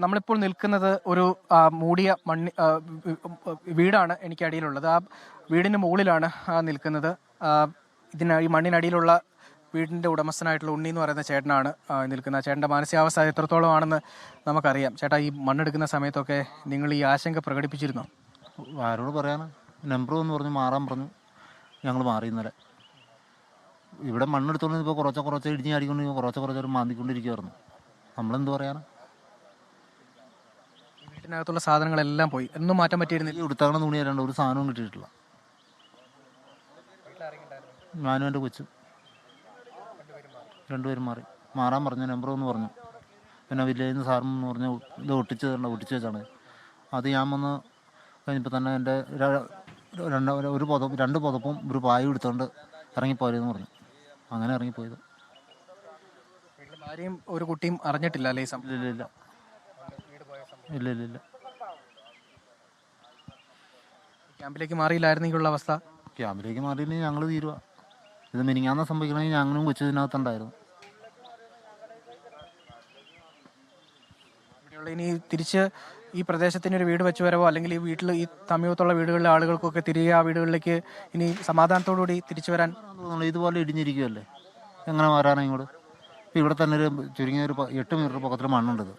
നമ്മളിപ്പോൾ നിൽക്കുന്നത് ഒരു മൂടിയ വീടാണ് എനിക്ക് അടിയിലുള്ളത്. ആ വീടിന് മുകളിലാണ് നിൽക്കുന്നത്. ഈ മണ്ണിനടിയിലുള്ള വീടിന്റെ ഉടമസ്ഥനായിട്ടുള്ള ഉണ്ണി എന്ന് പറയുന്ന ചേട്ടനാണ് നിൽക്കുന്നത്. ചേട്ടന്റെ മാനസികാവസ്ഥ എത്രത്തോളം ആണെന്ന് നമുക്കറിയാം. ചേട്ടാ, ഈ മണ്ണെടുക്കുന്ന സമയത്തൊക്കെ നിങ്ങൾ ഈ ആശങ്ക പ്രകടിപ്പിച്ചിരുന്നോ? ആരോട് പറയാനാ? നമ്പർ എന്ന് പറഞ്ഞു മാറാൻ പറഞ്ഞു. ഞങ്ങൾ മാറി ഇന്നലെ. ഇവിടെ മണ്ണെടുത്തോണ്ട് ഇപ്പോൾ കുറച്ച് ഇടിഞ്ഞ് അടിക്കൊണ്ട് കുറച്ച് മാന്തിക്കൊണ്ടിരിക്കുമായിരുന്നു. നമ്മളെന്ത് പറയാനാ? വീട്ടിനകത്തുള്ള സാധനങ്ങളെല്ലാം പോയി. ഒന്നും മാറ്റാൻ പറ്റിയിരുന്നില്ല. എടുത്താകണ തുണി തരാണ്ട് ഒരു സാധനവും കിട്ടിയിട്ടില്ല. ഞാനും എൻ്റെ കൊച്ചും രണ്ടുപേരും മാറാൻ പറഞ്ഞു. നമ്പർ എന്ന് പറഞ്ഞു. പിന്നെ വില്ലേജിൽ നിന്ന് സാറെന്ന് പറഞ്ഞു ഇത് ഒട്ടിച്ച് വെച്ചാണ്. അത് ഞാൻ വന്ന് കഴിഞ്ഞപ്പോൾ തന്നെ എൻ്റെ രണ്ട് പുതപ്പും ഒരു പായും എടുത്തുകൊണ്ട് ഇറങ്ങിപ്പോയെന്ന് പറഞ്ഞു. അങ്ങനെ ഇറങ്ങിപ്പോയത്. ഭാര്യയും ഒരു കുട്ടിയും അറിഞ്ഞിട്ടില്ല അല്ലേ? ഇല്ല. ക്യാമ്പിലേക്ക് മാറിയില്ലായിരുന്നെങ്കിലുള്ള അവസ്ഥ? ക്യാമ്പിലേക്ക് മാറിയില്ലെങ്കിൽ ഞങ്ങൾ തീരുക. ഇത് മിനിങ്ങാന്ന് സംഭവിക്കണമെങ്കിൽ ഞങ്ങളും കൊച്ചതിനകത്തുണ്ടായിരുന്നു. ഇവിടെയുള്ള ഇനി തിരിച്ച് ഈ പ്രദേശത്തിന് ഒരു വീട് വെച്ച് വരവോ അല്ലെങ്കിൽ ഈ വീട്ടിൽ ഈ സമീപത്തുള്ള വീടുകളിലെ ആളുകൾക്കൊക്കെ തിരികെ ആ വീടുകളിലേക്ക് ഇനി സമാധാനത്തോടുകൂടി തിരിച്ചു വരാൻ ഇതുപോലെ ഇടിഞ്ഞിരിക്കുകയല്ലേ, എങ്ങനെ മാറാനാ ഇങ്ങോട്ട്? ഇവിടെ തന്നെ ഒരു ചുരുങ്ങിയ ഒരു 8 മീറ്റർ പൊക്കത്തിൽ മണ്ണുണ്ടത്.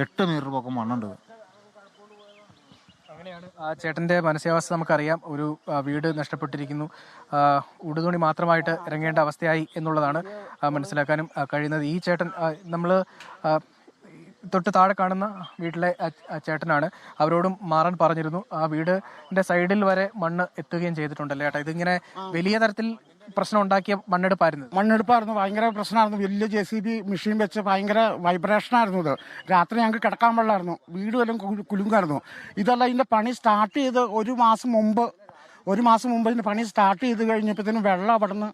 8 മീറ്റർ പൊക്കം മണ്ണുണ്ടത്. അങ്ങനെയാണ് ആ ചേട്ടന്റെ മാനസികാവസ്ഥ നമുക്കറിയാം. ഒരു വീട് നഷ്ടപ്പെട്ടിരിക്കുന്നു, ഉടുതുണി മാത്രമായിട്ട് ഇറങ്ങേണ്ട അവസ്ഥയായി എന്നുള്ളതാണ് മനസ്സിലാക്കാനും കഴിയുന്നത്. ഈ ചേട്ടൻ നമ്മൾ തൊട്ട് താഴെ കാണുന്ന വീട്ടിലെ ചേട്ടനാണ്. അവരോടും മാറാൻ പറഞ്ഞിരുന്നു. ആ വീടിന്റെ സൈഡിൽ വരെ മണ്ണ് എത്തുകയും ചെയ്തിട്ടുണ്ടല്ലേ ചേട്ടാ? ഇതിങ്ങനെ വലിയ തരത്തിൽ പ്രശ്നം ഉണ്ടാക്കിയ മണ്ണെടുപ്പായിരുന്നു. ഭയങ്കര പ്രശ്നമായിരുന്നു. വലിയ JCB മെഷീൻ വെച്ച് ഭയങ്കര വൈബ്രേഷനായിരുന്നു. ഇത് രാത്രി ഞങ്ങൾക്ക് കിടക്കാൻ പാടില്ലായിരുന്നു. വീട് വല്ലതും കുലുങ്കായിരുന്നു. ഇതല്ല, ഇതിൻ്റെ പണി സ്റ്റാർട്ട് ചെയ്ത് ഒരു മാസം മുമ്പ് ഇതിൻ്റെ പണി സ്റ്റാർട്ട് ചെയ്ത് കഴിഞ്ഞപ്പോഴത്തേനും വെള്ളം അവിടെ നിന്ന്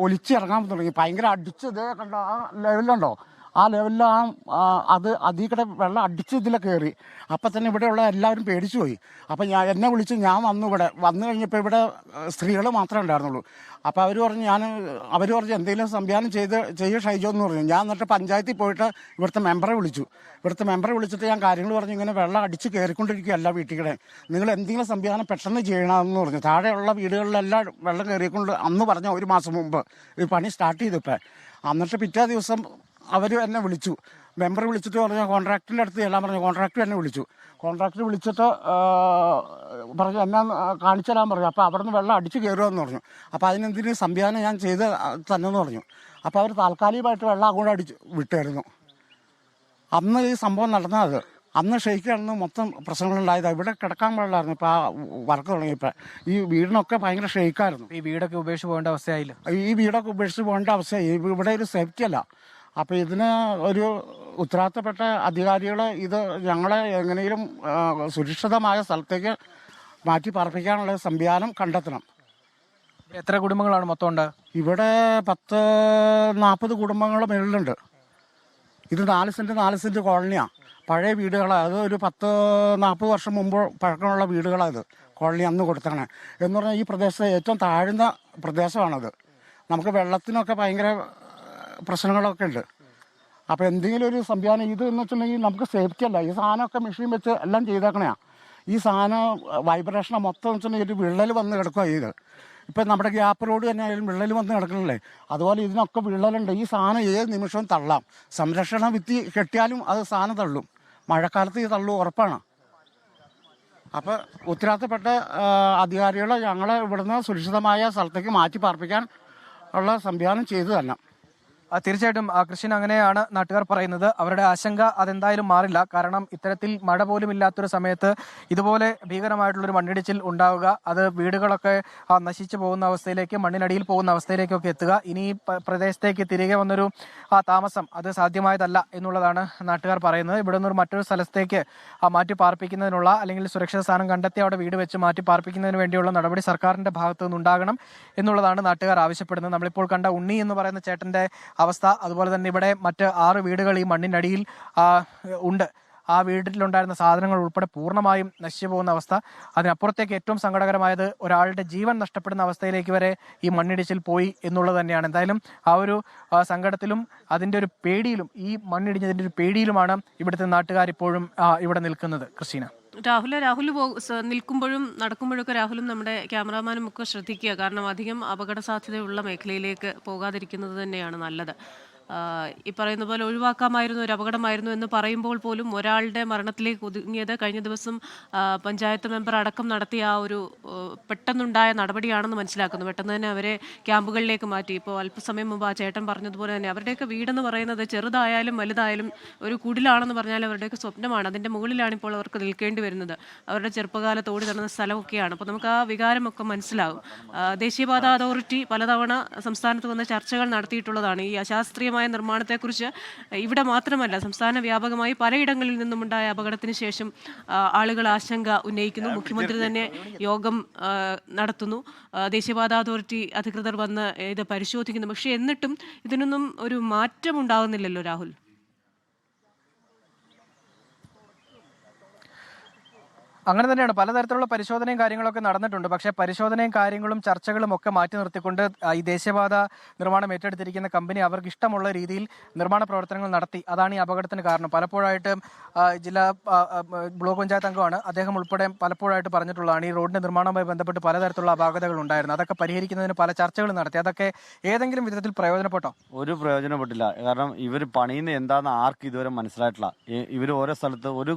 ഒലിച്ചിറങ്ങാൻ തുടങ്ങി. ഭയങ്കര അടിച്ച് ഇതേ കണ്ടോ, ആ ലെവലുണ്ടോ, ആ ലെവലിൽ അതിൽ കൂടെ വെള്ളം അടിച്ച് ഇതിലെ കയറി. അപ്പം തന്നെ ഇവിടെയുള്ള എല്ലാവരും പേടിച്ചു പോയി. അപ്പം എന്നെ വിളിച്ച് ഞാൻ വന്നു കഴിഞ്ഞപ്പോൾ ഇവിടെ സ്ത്രീകൾ മാത്രമേ ഉണ്ടായിരുന്നുള്ളൂ. അപ്പോൾ അവർ പറഞ്ഞു എന്തെങ്കിലും സംവിധാനം ചെയ്യുക ഷൈജോ എന്ന് പറഞ്ഞു. ഞാൻ എന്നിട്ട് പഞ്ചായത്തിൽ പോയിട്ട് ഇവിടുത്തെ മെമ്പറെ വിളിച്ചിട്ട് ഞാൻ കാര്യങ്ങൾ പറഞ്ഞു. ഇങ്ങനെ വെള്ളം അടിച്ച് കയറിക്കൊണ്ടിരിക്കുകയല്ല വീട്ടിൽ, നിങ്ങൾ എന്തെങ്കിലും സംവിധാനം പെട്ടെന്ന് ചെയ്യണമെന്ന് പറഞ്ഞു. താഴെയുള്ള വീടുകളിലെല്ലാം വെള്ളം കയറിക്കൊണ്ട് അന്ന് പറഞ്ഞ ഒരു മാസം മുമ്പ് ഈ പണി സ്റ്റാർട്ട് ചെയ്തിപ്പോൾ. എന്നിട്ട് പിറ്റേ ദിവസം അവർ എന്നെ വിളിച്ചു. മെമ്പർ വിളിച്ചിട്ട് പറഞ്ഞു കോൺട്രാക്ടറിൻ്റെ അടുത്ത് എല്ലാം പറഞ്ഞു. കോൺട്രാക്ടർ എന്നെ വിളിച്ചു. കോൺട്രാക്ടർ വിളിച്ചിട്ട് പറഞ്ഞു എന്നെ കാണിച്ചു തരാൻ പറഞ്ഞു. അപ്പോൾ അവിടെ നിന്ന് വെള്ളം അടിച്ച് കയറുമെന്ന് പറഞ്ഞു. അപ്പോൾ അതിനെന്തെങ്കിലും സംവിധാനം ഞാൻ ചെയ്ത് തന്നെന്ന് പറഞ്ഞു. അപ്പോൾ അവർ താൽക്കാലികമായിട്ട് വെള്ളം അങ്ങോട്ട് അടിച്ച് വിട്ടായിരുന്നു. അന്ന് ഈ സംഭവം നടന്നത്. അന്ന് ഷെയ്ക്കാണെന്ന് മൊത്തം പ്രശ്നങ്ങളുണ്ടായതാണ്. ഇവിടെ കിടക്കാൻ പാടില്ലായിരുന്നു. ഇപ്പോൾ ആ വർക്ക് തുടങ്ങിയപ്പോൾ ഈ വീടിനൊക്കെ ഭയങ്കര ഷെയ്ക്കായിരുന്നു. ഈ വീടൊക്കെ ഉപേക്ഷിച്ച് പോകേണ്ട അവസ്ഥയായില്ല. അവസ്ഥയായി. ഇവിടെ ഒരു സേഫ്റ്റി അല്ല. അപ്പോൾ ഇതിന് ഒരു ഉത്തരവാദിത്തപ്പെട്ട അധികാരികൾ ഇത് ഞങ്ങളെ എങ്ങനെയും സുരക്ഷിതമായ സ്ഥലത്തേക്ക് മാറ്റി പാർപ്പിക്കാനുള്ള സംവിധാനം കണ്ടെത്തണം. എത്ര കുടുംബങ്ങളാണ് മൊത്തം ഉണ്ട്? ഇവിടെ 40 കുടുംബങ്ങൾ മേളിലുണ്ട്. ഇത് 4 സെൻറ്റ് കോളനിയാണ്. പഴയ വീടുകളാണ്. അത് ഒരു 40 വർഷം മുമ്പ് പഴക്കമുള്ള വീടുകളാണ്. ഇത് കോളനി അന്ന് കൊടുത്തതാണ് എന്ന് പറഞ്ഞാൽ ഈ പ്രദേശത്തെ ഏറ്റവും താഴ്ന്ന പ്രദേശമാണത്. നമുക്ക് വെള്ളത്തിനൊക്കെ ഭയങ്കര പ്രശ്നങ്ങളൊക്കെ ഉണ്ട്. അപ്പോൾ എന്തെങ്കിലും ഒരു സംവിധാനം ഇത് എന്ന് വെച്ചിട്ടുണ്ടെങ്കിൽ നമുക്ക് സേഫ്റ്റി അല്ല. ഈ സാധനമൊക്കെ മെഷീൻ വെച്ച് എല്ലാം ചെയ്തേക്കണേ. ഈ സാധനം വൈബ്രേഷൻ മൊത്തം വെച്ചിട്ടുണ്ടെങ്കിൽ ഒരു വിള്ളൽ വന്ന് കിടക്കുക. ഇത് ഇപ്പം നമ്മുടെ ഗ്യാപ്പ് റോഡ് തന്നെ ആയാലും വിള്ളൽ വന്ന് കിടക്കണല്ലേ, അതുപോലെ ഇതിനൊക്കെ വിള്ളലുണ്ട്. ഈ സാധനം ഏത് നിമിഷവും തള്ളാം. സംരക്ഷണ ഭിത്തി കെട്ടിയാലും അത് സാധനം തള്ളും. മഴക്കാലത്ത് ഇത് തള്ളും, ഉറപ്പാണ്. അപ്പോൾ ഉത്തരവാദിത്തപ്പെട്ട അധികാരികൾ ഞങ്ങളെ ഇവിടുന്ന് സുരക്ഷിതമായ സ്ഥലത്തേക്ക് മാറ്റി പാർപ്പിക്കാൻ ഉള്ള സംവിധാനം ചെയ്തു തന്നെ. തീർച്ചയായിട്ടും കൃഷ്ണൻ, അങ്ങനെയാണ് നാട്ടുകാർ പറയുന്നത്. അവരുടെ ആശങ്ക അതെന്തായാലും മാറില്ല. കാരണം ഇത്തരത്തിൽ മഴ പോലും ഇല്ലാത്തൊരു സമയത്ത് ഇതുപോലെ ഭീകരമായിട്ടുള്ളൊരു മണ്ണിടിച്ചിൽ ഉണ്ടാവുക, അത് വീടുകളൊക്കെ നശിച്ചു പോകുന്ന അവസ്ഥയിലേക്ക്, മണ്ണിനടിയിൽ പോകുന്ന അവസ്ഥയിലേക്കൊക്കെ എത്തുക, ഇനി പ്രദേശത്തേക്ക് തിരികെ വന്നൊരു താമസം അത് സാധ്യമായതല്ല എന്നുള്ളതാണ് നാട്ടുകാർ പറയുന്നത്. ഇവിടെ നിന്നൊരു മറ്റൊരു സ്ഥലത്തേക്ക് മാറ്റി പാർപ്പിക്കുന്നതിനുള്ള അല്ലെങ്കിൽ സുരക്ഷിത സ്ഥാനം കണ്ടെത്തി അവിടെ വീട് വെച്ച് മാറ്റി പാർപ്പിക്കുന്നതിന് വേണ്ടിയുള്ള നടപടി സർക്കാരിന്റെ ഭാഗത്തു നിന്നുണ്ടാകണം എന്നുള്ളതാണ് നാട്ടുകാർ ആവശ്യപ്പെടുന്നത്. നമ്മളിപ്പോൾ കണ്ട ഉണ്ണി എന്ന് പറയുന്ന ചേട്ടന്റെ അവസ്ഥ, അതുപോലെ തന്നെ ഇവിടെ മറ്റ് 6 വീടുകൾ ഈ മണ്ണിനടിയിൽ ഉണ്ട്. ആ വീട്ടിലുണ്ടായിരുന്ന സാധനങ്ങൾ ഉൾപ്പെടെ പൂർണ്ണമായും നശിച്ചു പോകുന്ന അവസ്ഥ. അതിനപ്പുറത്തേക്ക് ഏറ്റവും സങ്കടകരമായത് ഒരാളുടെ ജീവൻ നഷ്ടപ്പെടുന്ന അവസ്ഥയിലേക്ക് വരെ ഈ മണ്ണിടിച്ചിൽ പോയി എന്നുള്ളത് തന്നെയാണ്. എന്തായാലും ആ ഒരു സങ്കടത്തിലും അതിൻ്റെ ഒരു പേടിയിലും, ഈ മണ്ണിടിഞ്ഞതിൻ്റെ ഒരു പേടിയിലുമാണ് ഇവിടുത്തെ നാട്ടുകാർ ഇപ്പോഴും ഇവിടെ നിൽക്കുന്നത്. ക്രിസ്റ്റീന. രാഹുൽ നിൽക്കുമ്പോഴും നടക്കുമ്പോഴൊക്കെ രാഹുലും നമ്മുടെ ക്യാമറാമാനും ഒക്കെ ശ്രദ്ധിക്കുക. കാരണം അധികം അപകട സാധ്യതയുള്ള മേഖലയിലേക്ക് പോകാതിരിക്കുന്നത് തന്നെയാണ് നല്ലത്. ഈ പറയുന്ന പോലെ ഒഴിവാക്കാമായിരുന്നു, ഒരു അപകടമായിരുന്നു എന്ന് പറയുമ്പോൾ പോലും ഒരാളുടെ മരണത്തിലേക്ക് ഒതുങ്ങിയത് കഴിഞ്ഞ ദിവസം പഞ്ചായത്ത് മെമ്പർ അടക്കം നടത്തിയ ആ ഒരു പെട്ടെന്നുണ്ടായ നടപടിയാണെന്ന് മനസ്സിലാക്കുന്നു. പെട്ടെന്ന് തന്നെ അവരെ ക്യാമ്പുകളിലേക്ക് മാറ്റി. ഇപ്പോൾ അല്പസമയം മുമ്പ് ആ ചേട്ടൻ പറഞ്ഞതുപോലെ തന്നെ അവരുടെയൊക്കെ വീടെന്ന് പറയുന്നത് ചെറുതായാലും വലുതായാലും ഒരു കുടിലാണെന്ന് പറഞ്ഞാൽ അവരുടെയൊക്കെ സ്വപ്നമാണ്. അതിൻ്റെ മുകളിലാണ് ഇപ്പോൾ അവർക്ക് നിൽക്കേണ്ടി വരുന്നത്. അവരുടെ ചെറുപ്പകാലത്ത് ഓടി നടന്ന സ്ഥലമൊക്കെയാണ്. അപ്പോൾ നമുക്ക് ആ വികാരമൊക്കെ മനസ്സിലാകും. ദേശീയപാത അതോറിറ്റി പലതവണ സംസ്ഥാനത്ത് വന്ന് ചർച്ചകൾ നടത്തിയിട്ടുള്ളതാണ്. ഈ അശാസ്ത്രീയമായ നിർമ്മാണത്തെക്കുറിച്ച് ഇവിടെ മാത്രമല്ല, സംസ്ഥാന വ്യാപകമായി പലയിടങ്ങളിൽ നിന്നുമുണ്ടായ അപകടത്തിന് ശേഷം ആളുകൾ ആശങ്ക ഉന്നയിക്കുന്നു. മുഖ്യമന്ത്രി തന്നെ യോഗം നടത്തുന്നു. ദേശീയപാത അതോറിറ്റി അധികൃതർ വന്ന് ഇത് പരിശോധിക്കുന്നു. പക്ഷേ എന്നിട്ടും ഇതിനൊന്നും ഒരു മാറ്റം ഉണ്ടാകുന്നില്ലല്ലോ രാഹുൽ. അങ്ങനെ തന്നെയാണ്. പലതരത്തിലുള്ള പരിശോധനയും കാര്യങ്ങളൊക്കെ നടന്നിട്ടുണ്ട്. പക്ഷേ പരിശോധനയും കാര്യങ്ങളും ചർച്ചകളും ഒക്കെ മാറ്റി നിർത്തിക്കൊണ്ട് ഈ ദേശീയപാത നിർമ്മാണം ഏറ്റെടുത്തിരിക്കുന്ന കമ്പനി അവർക്ക് ഇഷ്ടമുള്ള രീതിയിൽ നിർമ്മാണ പ്രവർത്തനങ്ങൾ നടത്തി. അതാണ് ഈ അപകടത്തിന് കാരണം. പലപ്പോഴായിട്ട് ജില്ലാ ബ്ലോക്ക് പഞ്ചായത്ത് അംഗമാണ്, അദ്ദേഹം ഉൾപ്പെടെ പലപ്പോഴായിട്ട് പറഞ്ഞിട്ടുള്ളതാണ് ഈ റോഡിന്റെ നിർമ്മാണവുമായി ബന്ധപ്പെട്ട് പലതരത്തിലുള്ള അപാകതകൾ ഉണ്ടായിരുന്നു. അതൊക്കെ പരിഹരിക്കുന്നതിന് പല ചർച്ചകൾ നടത്തി. അതൊക്കെ ഏതെങ്കിലും വിധത്തിൽ പ്രയോജനപ്പെട്ടോ? ഒരു പ്രയോജനപ്പെട്ടില്ല. കാരണം ഇവർ പണിയുന്ന എന്താണെന്ന് ആർക്കും ഇതുവരെ മനസ്സിലായിട്ടില്ല. ഇവർ ഓരോ സ്ഥലത്ത്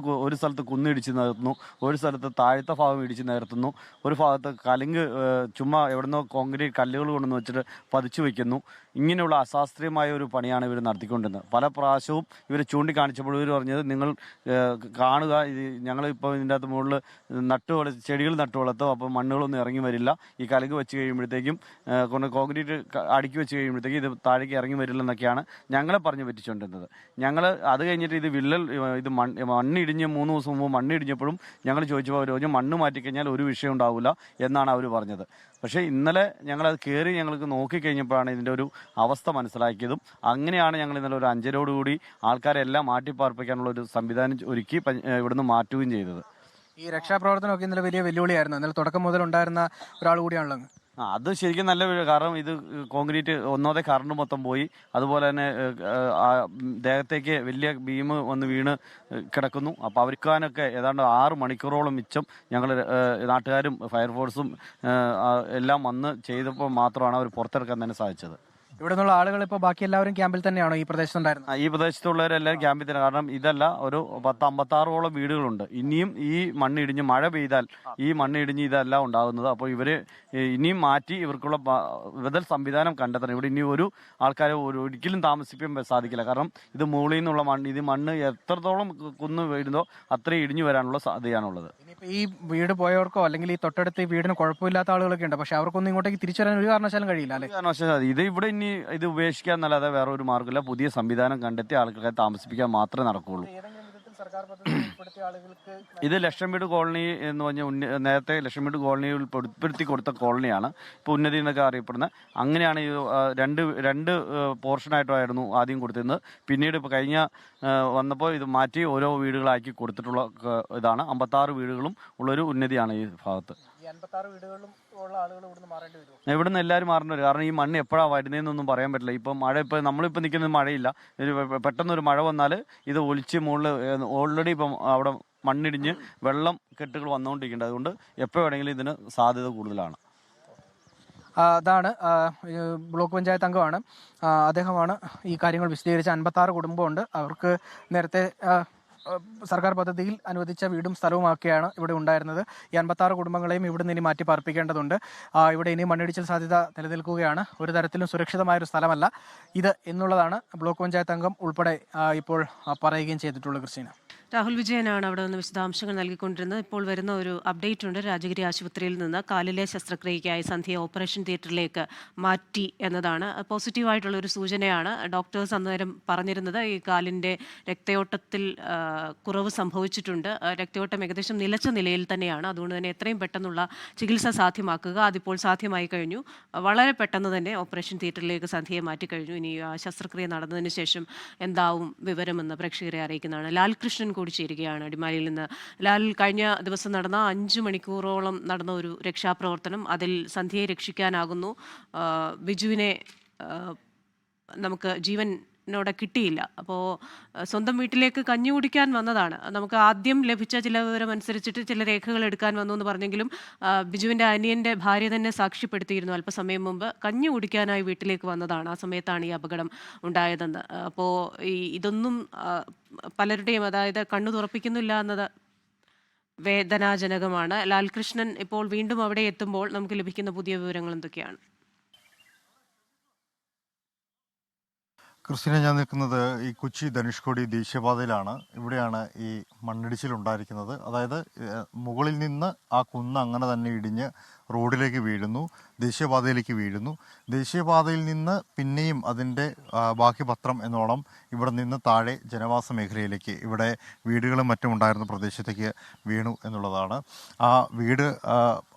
ഒരു സ്ഥലത്ത് കുന്നിടിച്ച് നിർത്തുന്നു, ഒരു സ്ഥലത്ത് താഴത്തെ ഭാഗം ഇടിച്ച് നിരത്തുന്നു, ഒരു ഭാഗത്ത് കലുങ്ക് ചുമ്മാ എവിടുന്നോ കോൺക്രീറ്റ് കല്ലുകൾ കൊണ്ടുവന്ന് വെച്ചിട്ട് പതിച്ചു വയ്ക്കുന്നു. ഇങ്ങനെയുള്ള അശാസ്ത്രീയമായ ഒരു പണിയാണ് ഇവർ നടത്തിക്കൊണ്ടിരുന്നത്. പല പ്രാവശ്യവും ഇവർ ചൂണ്ടിക്കാണിച്ചപ്പോൾ ഇവർ പറഞ്ഞത് നിങ്ങൾ കാണുക, ഞങ്ങളിപ്പോൾ ഇതിൻ്റെ അകത്ത് മുകളിൽ ചെടികൾ നട്ടുവളർത്തും, അപ്പോൾ മണ്ണുകളൊന്നും ഇറങ്ങി വരില്ല. ഈ കലുങ്ക് വെച്ച് കഴിയുമ്പോഴത്തേക്കും കോൺക്രീറ്റ് അടുക്കി വെച്ച് കഴിയുമ്പോഴത്തേക്കും ഇത് താഴേക്ക് ഇറങ്ങി വരില്ല എന്നൊക്കെയാണ് ഞങ്ങളെ പറഞ്ഞ് പറ്റിച്ചുകൊണ്ടിരുന്നത്. ഞങ്ങൾ അത് കഴിഞ്ഞിട്ട് ഇത് മണ്ണിടിഞ്ഞ് 3 ദിവസം മുമ്പ് മണ്ണിടിഞ്ഞപ്പോഴും ഞങ്ങൾ ചോദിച്ചപ്പോൾ അവർ പറഞ്ഞു മണ്ണ് മാറ്റിക്കഴിഞ്ഞാൽ ഒരു വിഷയം ഉണ്ടാവില്ല എന്നാണ് അവർ പറഞ്ഞത്. പക്ഷേ ഇന്നലെ ഞങ്ങളത് കയറി ഞങ്ങൾക്ക് നോക്കിക്കഴിഞ്ഞപ്പോഴാണ് ഇതിൻ്റെ ഒരു അവസ്ഥ മനസ്സിലാക്കിയതും. അങ്ങനെയാണ് ഞങ്ങൾ ഇന്നലെ ഒരു 5:30 ആൾക്കാരെല്ലാം മാറ്റിപ്പാർപ്പിക്കാനുള്ള ഒരു സംവിധാനം ഒരുക്കി ഇവിടുന്ന് മാറ്റുകയും ചെയ്തത്. ഈ രക്ഷാപ്രവർത്തനമൊക്കെ ഇന്നലെ വലിയ വെല്ലുവിളിയായിരുന്നു. ഇന്നലെ തുടക്കം മുതൽ ഉണ്ടായിരുന്ന ഒരാൾ കൂടിയാണല്ലോ. അത് ശരിക്കും നല്ല കാരണം ഇത് കോൺക്രീറ്റ് ഒന്നാമത്തെ കറണ്ട് മൊത്തം പോയി. അതുപോലെ തന്നെ ദേഹത്തേക്ക് വലിയ ബീം വന്ന് വീണ് കിടക്കുന്നു. അപ്പോൾ അവർക്കാനൊക്കെ ഏതാണ്ട് 6 മണിക്കൂറോളം മിച്ചം ഞങ്ങൾ നാട്ടുകാരും ഫയർഫോഴ്സും എല്ലാം വന്ന് ചെയ്തപ്പോൾ മാത്രമാണ് അവർ പുറത്തിറക്കാൻ തന്നെ സാധിച്ചത്. ഇവിടെ നിന്നുള്ള ആളുകൾ ഇപ്പോൾ ബാക്കി എല്ലാവരും ക്യാമ്പിൽ തന്നെയാണോ ഈ പ്രദേശത്തുണ്ടായിരുന്നത്? ഈ പ്രദേശത്തുള്ളവരെല്ലാവരും ക്യാമ്പിൽ തന്നെ. കാരണം ഇതല്ല, ഒരു 10-56 വീടുകളുണ്ട്. ഇനിയും ഈ മണ്ണിടിഞ്ഞ് മഴ പെയ്താൽ ഈ മണ്ണിടിഞ്ഞ് ഇതെല്ലാം ഉണ്ടാകുന്നത്. അപ്പോൾ ഇവര് ഇനിയും മാറ്റി ഇവർക്കുള്ള ബദൽ സംവിധാനം കണ്ടെത്തണം. ഇവിടെ ഇനി ഒരു ആൾക്കാരെ ഒരിക്കലും താമസിപ്പിക്കാൻ സാധിക്കില്ല. കാരണം ഇത് മുകളിൽ നിന്നുള്ള മണ്ണ് എത്രത്തോളം കുന്ന് വീഴുന്നോ അത്രയും ഇടിഞ്ഞു വരാനുള്ള സാധ്യതയാണുള്ളത്. ഈ വീട് പോയവർക്കോ അല്ലെങ്കിൽ ഈ തൊട്ടടുത്ത് ഈ വീടിന് കുഴപ്പമില്ലാത്ത ആളുകളൊക്കെ ഉണ്ട്, പക്ഷെ അവർക്കൊന്നും ഇങ്ങോട്ടേക്ക് തിരിച്ചു വരാൻ ഒരു കാരണവശാലും കഴിയില്ല അല്ലേ? കാരണവശാലും ഇത് ഇവിടെ ഇനി ഇത് ഉപേക്ഷിക്കാൻ എന്നല്ലാതെ വേറെ ഒരു മാർഗ്ഗമില്ല. പുതിയ സംവിധാനം കണ്ടെത്തി ആൾക്കാരെ താമസിപ്പിക്കാൻ മാത്രമേ നടക്കുകയുള്ളൂ. ഇത് ലക്ഷം വീട് കോളനി എന്ന് പറഞ്ഞ നേരത്തെ ലക്ഷം വീട് കോളനിയിൽ ഉൾപ്പെടുത്തി കൊടുത്ത കോളനിയാണ് ഇപ്പോൾ ഉന്നതി എന്നൊക്കെ അറിയപ്പെടുന്നത്. അങ്ങനെയാണ് ഈ രണ്ട് പോർഷനായിട്ടായിരുന്നു ആദ്യം കൊടുത്തിരുന്നത്. പിന്നീട് ഇപ്പോൾ കഴിഞ്ഞ വന്നപ്പോൾ ഇത് മാറ്റി ഓരോ വീടുകളാക്കി കൊടുത്തിട്ടുള്ള ഇതാണ്. 56 വീടുകളും ഉള്ളൊരു ഉന്നതിയാണ് ഈ ഭാഗത്ത്. ഇവിടുന്ന് എല്ലാവരും മാറേണ്ടി വരും. കാരണം ഈ മണ്ണ് എപ്പോഴാണ് വരുന്നതെന്നൊന്നും പറയാൻ പറ്റില്ല. ഇപ്പം നമ്മളിപ്പോൾ നിൽക്കുന്നത് മഴയില്ല. പെട്ടെന്നൊരു മഴ വന്നാൽ ഇത് ഒലിച്ച് മുകളിൽ ഓൾറെഡി ഇപ്പം അവിടെ മണ്ണിടിഞ്ഞ് വെള്ളം കെട്ടുകൾ വന്നുകൊണ്ടിരിക്കുന്നുണ്ട്. അതുകൊണ്ട് എപ്പോൾ വേണമെങ്കിലും ഇതിന് സാധ്യത കൂടുതലാണ്. അതാണ് ബ്ലോക്ക് പഞ്ചായത്ത് അംഗമാണ്, അദ്ദേഹമാണ് ഈ കാര്യങ്ങൾ വിശദീകരിച്ച. 56 കുടുംബമുണ്ട്. അവർക്ക് നേരത്തെ സർക്കാർ പദ്ധതിയിൽ അനുവദിച്ച വീടും സ്ഥലവുമൊക്കെയാണ് ഇവിടെ ഉണ്ടായിരുന്നത്. ഈ 56 കുടുംബങ്ങളെയും ഇവിടെ നിന്ന് ഇനി മാറ്റി പാർപ്പിക്കേണ്ടതുണ്ട്. ഇവിടെ ഇനി മണ്ണിടിച്ചിൽ സാധ്യത നിലനിൽക്കുകയാണ്. ഒരു തരത്തിലും സുരക്ഷിതമായൊരു സ്ഥലമല്ല ഇത് എന്നുള്ളതാണ് ബ്ലോക്ക് പഞ്ചായത്ത് അംഗം ഉൾപ്പെടെ ഇപ്പോൾ പറയുകയും ചെയ്തിട്ടുള്ളത്. ക്രിസ്റ്റീന. രാഹുൽ വിജയനാണ് അവിടെ നിന്ന് വിശദാംശങ്ങൾ നൽകിക്കൊണ്ടിരുന്നത്. ഇപ്പോൾ വരുന്ന ഒരു അപ്ഡേറ്റ് ഉണ്ട്. രാജഗിരി ആശുപത്രിയിൽ നിന്ന് കാലിലെ ശസ്ത്രക്രിയയ്ക്കായി സന്ധ്യയെ ഓപ്പറേഷൻ തിയേറ്ററിലേക്ക് മാറ്റി എന്നതാണ് പോസിറ്റീവായിട്ടുള്ളൊരു സൂചനയാണ്. ഡോക്ടേഴ്സ് അന്നേരം പറഞ്ഞിരുന്നത് ഈ കാലിൻ്റെ രക്തയോട്ടത്തിൽ കുറവ് സംഭവിച്ചിട്ടുണ്ട്. രക്തയോട്ടം ഏകദേശം നിലച്ച നിലയിൽ തന്നെയാണ്. അതുകൊണ്ട് തന്നെ എത്രയും പെട്ടെന്നുള്ള ചികിത്സ സാധ്യമാക്കുക, അതിപ്പോൾ സാധ്യമായി കഴിഞ്ഞു. വളരെ പെട്ടെന്ന് തന്നെ ഓപ്പറേഷൻ തിയേറ്ററിലേക്ക് സന്ധ്യയെ മാറ്റിക്കഴിഞ്ഞു. ഇനി ശസ്ത്രക്രിയ നടന്നതിന് ശേഷം എന്താവും വിവരമെന്ന് പ്രേക്ഷകരെ അറിയിക്കുന്നതാണ്. ലാൽകൃഷ്ണൻ കൂടി ചേരുകയാണ് അടിമാലിയിൽ നിന്ന്. ലാൽ, കഴിഞ്ഞ ദിവസം നടന്ന 5 മണിക്കൂറോളം നടന്ന ഒരു രക്ഷാപ്രവർത്തനം, അതിൽ സന്ധ്യയെ രക്ഷിക്കാനാകുന്നു. ബിജുവിനെ നമുക്ക് ജീവനോടെ കിട്ടിയില്ല. അപ്പോൾ സ്വന്തം വീട്ടിലേക്ക് കഞ്ഞി കുടിക്കാൻ വന്നതാണ്. നമുക്ക് ആദ്യം ലഭിച്ച ചില വിവരം അനുസരിച്ചിട്ട് ചില രേഖകൾ എടുക്കാൻ വന്നു എന്ന് പറഞ്ഞെങ്കിലും ബിജുവിൻ്റെ അനിയൻ്റെ ഭാര്യ തന്നെ സാക്ഷ്യപ്പെടുത്തിയിരുന്നു അല്പസമയം മുമ്പ് കഞ്ഞി കുടിക്കാനായി വീട്ടിലേക്ക് വന്നതാണ്. ആ സമയത്താണ് ഈ അപകടം ഉണ്ടായതെന്ന്. അപ്പോൾ ഇതൊന്നും പലരുടെയും, അതായത് കണ്ണു തുറപ്പിക്കുന്നില്ല എന്നത് വേദനാജനകമാണ്. ലാൽകൃഷ്ണൻ ഇപ്പോൾ വീണ്ടും അവിടെ എത്തുമ്പോൾ നമുക്ക് ലഭിക്കുന്ന പുതിയ വിവരങ്ങൾ എന്തൊക്കെയാണ്? ക്രിസ്ത്യനെ, ഞാൻ നിൽക്കുന്നത് ഈ കൊച്ചി ധനുഷ്കോടി ദേശീയപാതയിലാണ്. ഇവിടെയാണ് ഈ മണ്ണിടിച്ചിൽ ഉണ്ടായിരിക്കുന്നത്. അതായത് മുകളിൽ നിന്ന് ആ കുന്ന് അങ്ങനെ തന്നെ ഇടിഞ്ഞ് റോഡിലേക്ക് വീഴുന്നു, ദേശീയപാതയിലേക്ക് വീഴുന്നു. ദേശീയപാതയിൽ നിന്ന് പിന്നെയും അതിൻ്റെ ബാക്കി പത്രം എന്നോണം ഇവിടെ നിന്ന് താഴെ ജനവാസ മേഖലയിലേക്ക്, ഇവിടെ വീടുകളും മറ്റും ഉണ്ടായിരുന്ന പ്രദേശത്തേക്ക് വീണു എന്നുള്ളതാണ്. ആ വീട്,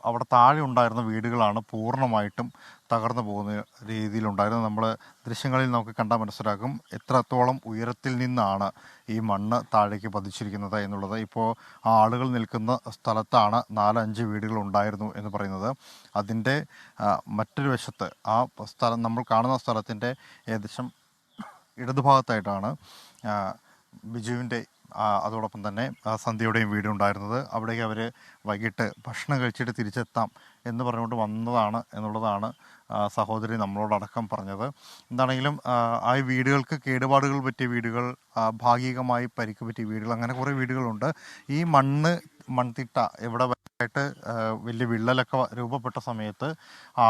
അവിടെ താഴെ ഉണ്ടായിരുന്ന വീടുകളാണ് പൂർണ്ണമായിട്ടും തകർന്നു പോകുന്ന രീതിയിലുണ്ടായിരുന്നു. നമ്മൾ ദൃശ്യങ്ങളിൽ നമുക്ക് കണ്ടാൽ മനസ്സിലാക്കും എത്രത്തോളം ഉയരത്തിൽ നിന്നാണ് ഈ മണ്ണ് താഴേക്ക് പതിച്ചിരിക്കുന്നത് എന്നുള്ളത്. ഇപ്പോൾ ആ ആളുകൾ നിൽക്കുന്ന സ്ഥലത്താണ് 4-5 വീടുകൾ ഉണ്ടായിരുന്നു എന്ന് പറയുന്നത്. അതിൻ്റെ മറ്റൊരു വശത്ത്, ആ സ്ഥലം നമ്മൾ കാണുന്ന സ്ഥലത്തിൻ്റെ ഏകദേശം ഇടതുഭാഗത്തായിട്ടാണ് ബിജുവിൻ്റെ അതോടൊപ്പം തന്നെ സന്ധ്യയുടെയും വീടുണ്ടായിരുന്നത്. അവിടേക്ക് അവർ വൈകിട്ട് ഭക്ഷണം കഴിച്ചിട്ട് തിരിച്ചെത്താം എന്ന് പറഞ്ഞുകൊണ്ട് വന്നതാണ് എന്നുള്ളതാണ് സഹോദരി നമ്മളോടടക്കം പറഞ്ഞത്. എന്താണെങ്കിലും ആ വീടുകൾക്ക് കേടുപാടുകൾ പറ്റിയ വീടുകൾ, ഭാഗികമായി പരിക്ക് പറ്റിയ വീടുകൾ, അങ്ങനെ കുറേ വീടുകളുണ്ട്. ഈ മൺതിട്ട ഇവിടെ ആയിട്ട് വലിയ വിള്ളലൊക്കെ രൂപപ്പെട്ട സമയത്ത്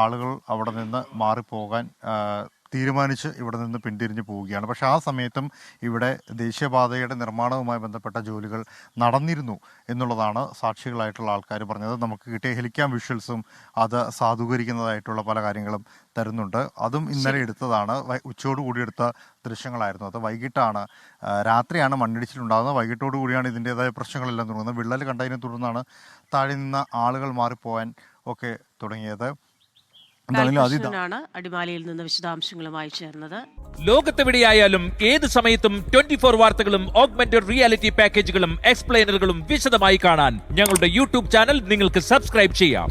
ആളുകൾ അവിടെ നിന്ന് മാറിപ്പോകാൻ തീരുമാനിച്ച് ഇവിടെ നിന്ന് പിന്തിരിഞ്ഞ് പോവുകയാണ്. പക്ഷേ ആ സമയത്തും ഇവിടെ ദേശീയപാതയുടെ നിർമ്മാണവുമായി ബന്ധപ്പെട്ട ജോലികൾ നടന്നിരുന്നു എന്നുള്ളതാണ് സാക്ഷികളായിട്ടുള്ള ആൾക്കാർ പറഞ്ഞത്. നമുക്ക് കിട്ടിയ ഹെലിക്യാം വിഷ്വൽസും അത് സാധൂകരിക്കുന്നതായിട്ടുള്ള പല കാര്യങ്ങളും തരുന്നുണ്ട്. അതും ഇന്നലെ എടുത്തതാണ്, ഉച്ചയോടുകൂടി എടുത്ത ദൃശ്യങ്ങളായിരുന്നു. അത് വൈകിട്ടാണ്, രാത്രിയാണ് മണ്ണിടിച്ചിലുണ്ടാകുന്നത്. വൈകിട്ടോടു കൂടിയാണ് ഇതിൻ്റേതായ പ്രശ്നങ്ങളെല്ലാം തുടങ്ങുന്നത്. വിള്ളൽ കണ്ടതിനെ തുടർന്നാണ് താഴെ നിന്ന് ആളുകൾ മാറിപ്പോവാൻ ഒക്കെ തുടങ്ങിയത്. ാണ് അടിമാലിയിൽ നിന്ന് വിശദാംശങ്ങളുമായി ചേർന്നത്. ലോകത്തെവിടെയായാലും ഏത് സമയത്തും 24 വാർത്തകളും ഓഗ്മെന്റഡ് റിയാലിറ്റി പാക്കേജുകളും എക്സ്പ്ലെയിനറുകളും വിശദമായി കാണാൻ ഞങ്ങളുടെ യൂട്യൂബ് ചാനൽ നിങ്ങൾക്ക് സബ്സ്ക്രൈബ് ചെയ്യാം.